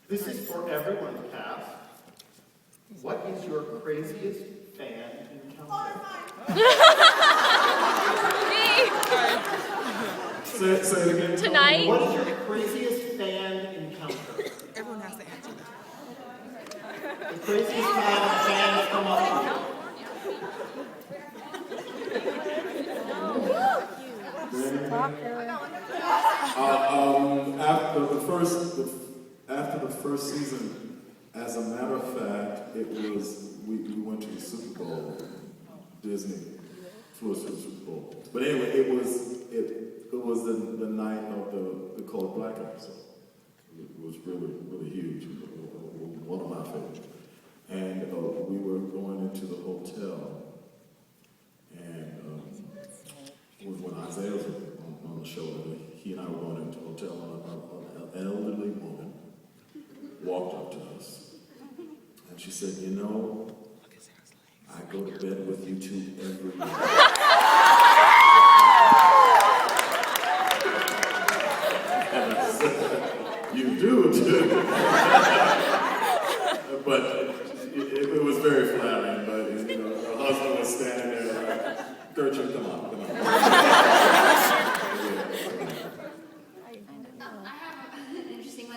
This is for everyone in the cast. What is your craziest fan encounter? Say it again. Tonight? What is your craziest fan encounter? Everyone has to answer that. The craziest time a fan has come up to you. After the first season, as a matter of fact, it was we went to the Super Bowl. Disney flew us to the Super Bowl. But anyway, it was the night of the Colored Black episode. It was really huge. One of my favorites. And we were going into the hotel, and when Isaiah was on the show, he and I were going into the hotel, and an elderly woman walked up to us, and she said, "You know, I go to bed with you two every night." And I said, "You do too." But it was very flattering. But you know, her husband was standing there like, "Gertrude, come on."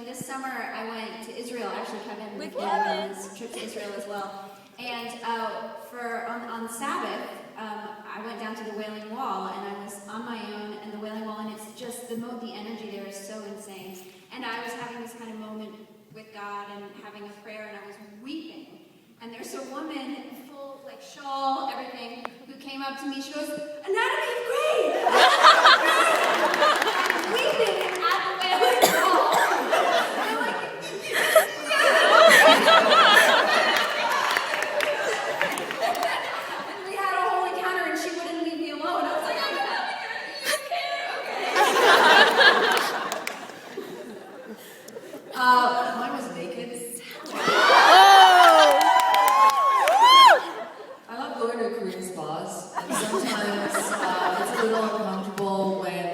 This summer, I went to Israel. Actually, Kevin With went Kevin. on this trip to Israel as well. And on Sabbath, I went down to the Wailing Wall, and I was on my own in the Wailing Wall, and it's just the energy there is so insane. And I was having this kind of moment with God and having a prayer, and I was weeping. And there's a woman, full like shawl, everything, who came up to me. She goes, "Anatomy of Grey!" I'm weeping at the Wailing Wall. I'm like, and we had a whole encounter, and she wouldn't leave me alone. I was like, "I'm coming, you okay?" Mine was naked. I love going to Korean spas, and sometimes it's a little uncomfortable when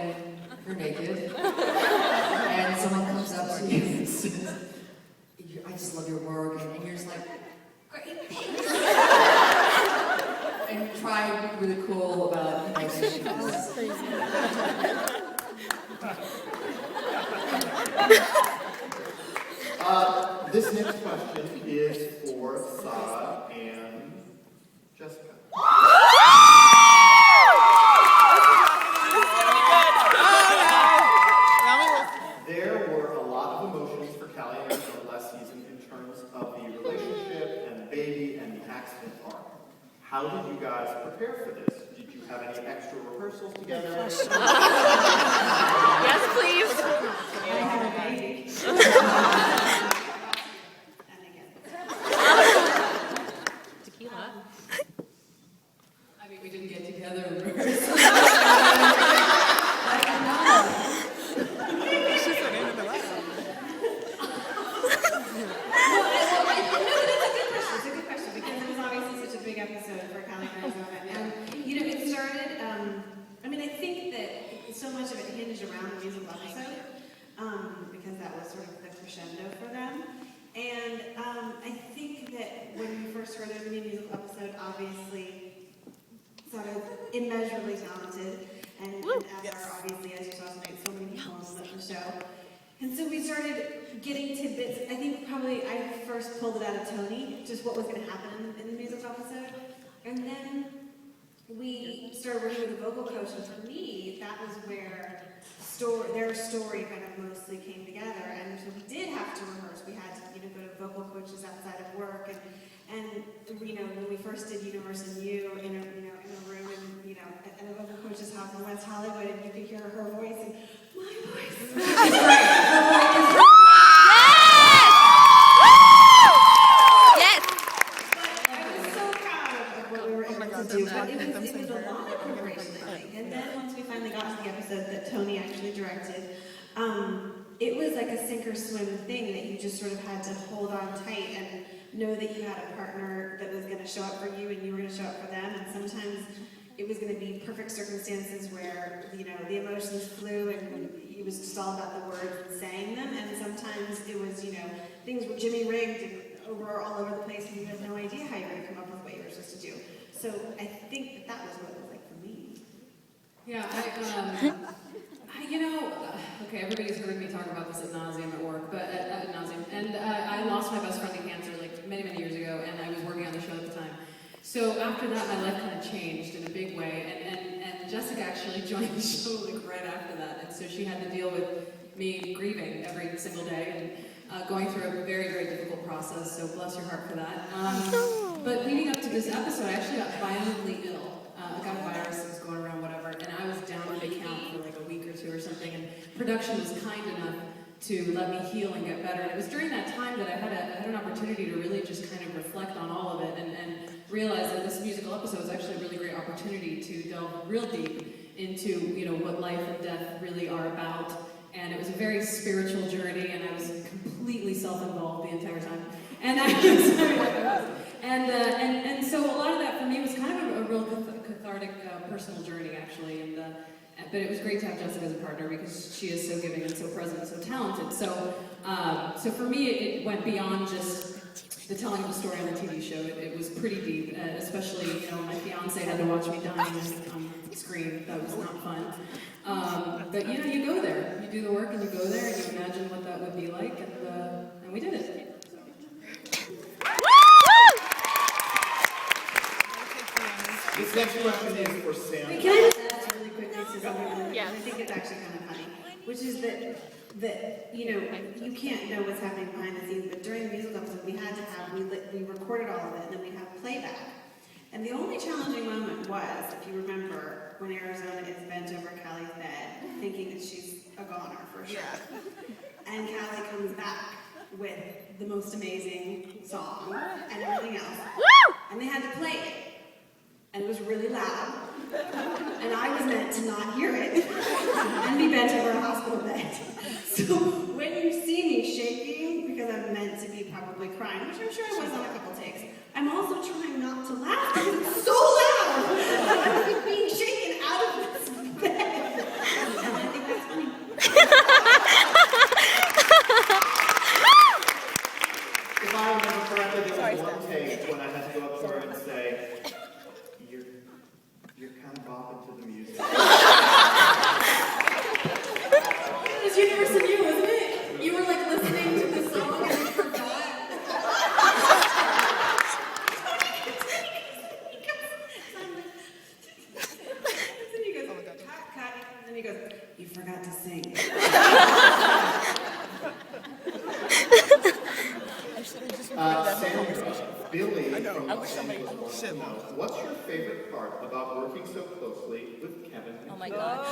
you're naked, and someone comes up to you and says, "I just love your work," and you're just like, "Great, thanks." And try to be really cool about issues. This next question is for Sa and Jessica. There were a lot of emotions for Callie and Arizona last season in terms of the relationship and the baby and the accident arc. How did you guys prepare for this? Did you have any extra rehearsals together? Yes, please. I have a baby. Tequila. I mean, we didn't get together and rehearse. It's a good question because it was obviously such a big episode for Callie and Arizona. And, it started, I think that so much of it hinged around the musical episode because that was sort of the crescendo for them. And I think that when we first heard of the musical episode, obviously sort of immeasurably talented and as are obviously, as you saw tonight, so many people on the show. And so we started getting tidbits. I think probably I first pulled it out of Tony, just what was going to happen in the musical episode. And then we started working with a vocal coach, and for me, that was where their story kind of mostly came together. And so we did have to rehearse. We had to, go to vocal coaches outside of work, and when we first did Universe and You in a room in a vocal coach's house in West Hollywood, and you could hear her voice and my voice. Yes! I was so proud of what we were able to do, but it was a lot of preparation, I think. And then once we finally got to the episode that Tony actually directed, it was like a sink or swim thing that you just sort of had to hold on tight and know that you had a partner that was going to show up for you and you were going to show up for them. And sometimes it was going to be perfect circumstances where, you know, the emotions flew and it was just all about the words and saying them. And sometimes it was, you know, things were Jimmy rigged and all over the place and you had no idea how you're going to come up with what you were supposed to do. So I think that was what it was like for me. Yeah, okay, everybody's heard me talk about this ad nauseum at work, but ad nauseum. And I lost my best friend to cancer like many, many years ago, and I was working on the show at the time. So after that, my life kind of changed in a big way, and Jessica actually joined the show like right after that, and so she had to deal with me grieving every single day and going through a very, very difficult process. So bless your heart for that. But leading up to this episode, I actually got violently ill. I got a virus that was going around, whatever, and I was down with the count for like a week or two or something, and production was kind enough to let me heal and get better. And it was during that time that I had an opportunity to really just kind of reflect on all of it and realize that this musical episode was actually a really great opportunity to delve real deep into, you know, what life and death really are about. And it was a very spiritual journey, and I was completely self-involved the entire time. And and so a lot of that for me was kind of a real cathartic personal journey, actually. But it was great to have Jessica as a partner because she is so giving and so present and so talented. So for me, it went beyond just the telling of the story on the TV show. It was pretty deep, especially, you know, my fiance had to watch me dying on screen. That was not fun. But you know, you go there, you do the work, and you go there, and you imagine what that would be like, and we did it. This next question is for Sam. Wait, can I just add really quickly to something? Yeah. I think it's actually kind of funny, which is that you know, you can't know what's happening behind the scenes, but during the musical episode, we recorded all of it, and then we have playback. And the only challenging moment was, if you remember, when Arizona is bent over Callie's bed, thinking that she's a goner for sure. And Callie comes back with the most amazing song and everything else. And they had to play it. And it was really loud. And I was meant to not hear it and be bent over a hospital bed. So when you see me shaking, because I'm meant to be probably crying, which I'm sure I was on a couple takes, I'm also trying not to laugh because it's so loud. I'm being shaken out of this bed. And I think that's funny. If I remember correctly, there was one take when I had to go up to her and say, you're kind of bopping to the music. It was Universe of You, wasn't it? You were like listening to the song and you forgot. Then he goes, cut, and then he goes, you forgot to sing. Sandra, Billy from Los Angeles wants to know, what's your favorite part about working so closely with Kevin and Oh my Kelly? God.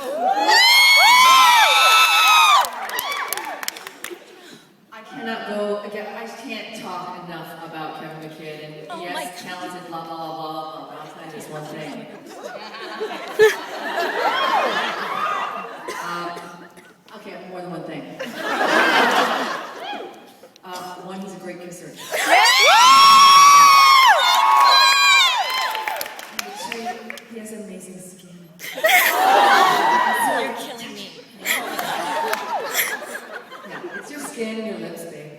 I cannot go again. I can't talk enough about Kevin McKidd and Oh my yes, talented, blah blah blah blah. But I'll tell you this one thing. Okay, I have more than one thing. One, he's a great kisser. Two, he has amazing skin. You're killing me. Yeah, it's your skin and your lips, babe.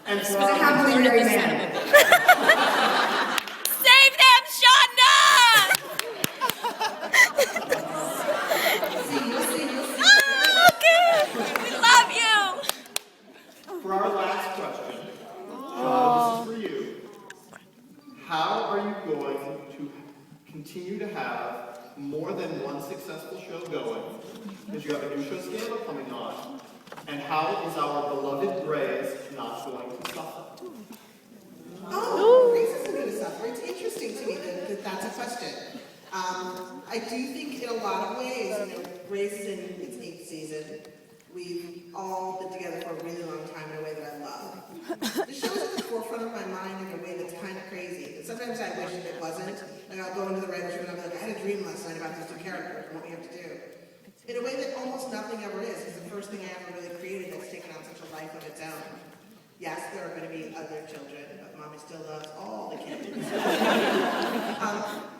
And for He's a our, happily married man. Save them, Shonda! You'll see. Oh, good. We love you. for our last question, John, this is for you. How are you going to continue to have more than one successful show going? Because you have a new show, Scandal, coming on. And how is our beloved Grace not going to suffer? Oh, Grace isn't going to suffer. It's interesting to me that that's a question. I do think in a lot of ways, you know, Grace is in its 8th season. We've all been together for a really long time in a way that I love. The show is at the forefront of my mind in a way that's kind of crazy. And sometimes I wish it wasn't. Like I'll go into the writer's room and I'll be like, I had a dream last night about these two characters and what we have to do. In a way that almost nothing ever is, because the first thing I ever really created that's taken on such a life of its own. Yes, there are going to be other children of Mom mommy still loves all the kids.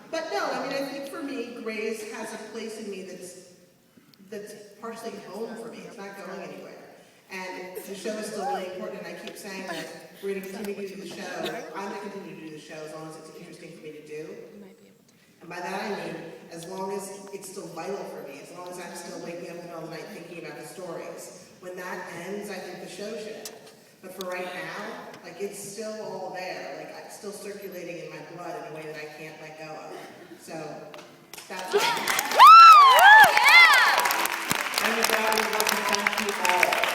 But no, I mean, I think for me, Grey's has a place in me that's partially home for me. It's not going anywhere. And the show is still really important, and I keep saying that we're going to continue to do the show. I'm going to continue to do the show as long as it's interesting for me to do. And by that I mean, as long as it's still vital for me, as long as I'm still waking up in the middle of the night thinking about the stories. When that ends, I think the show should end. But for right now, like, it's still all there. Like, it's still circulating in my blood in a way that I can't let go of. So, that's what And with that, we want to thank you all.